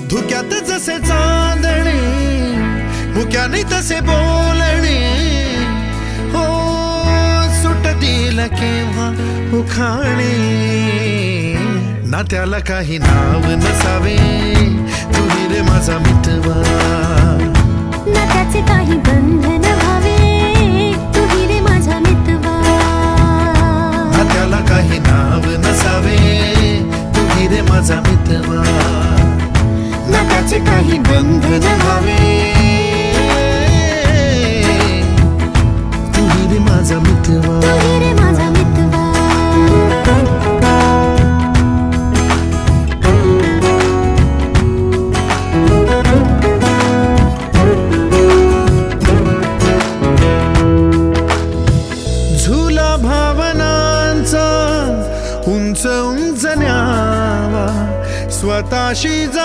धुक्यात जसे चांदणे, मुक्याने तसे बोलणे, हो सुटतील केव्हा उखाणे. ना त्याला काही नाव नसावे, तुही रे माझा मितवा. ना त्याचे काही बंधन व्हावे, तुही रे माझा मितवा. ना त्याला काही नाव नसावे, तुही रे माझा मितवा. ना त्याचे काही बंधन व्हावे, तुही रे माझा मितवा. तुही रे माझा मितवा. झुला भावनांचा उंच उंच न्यावा, स्वतःशी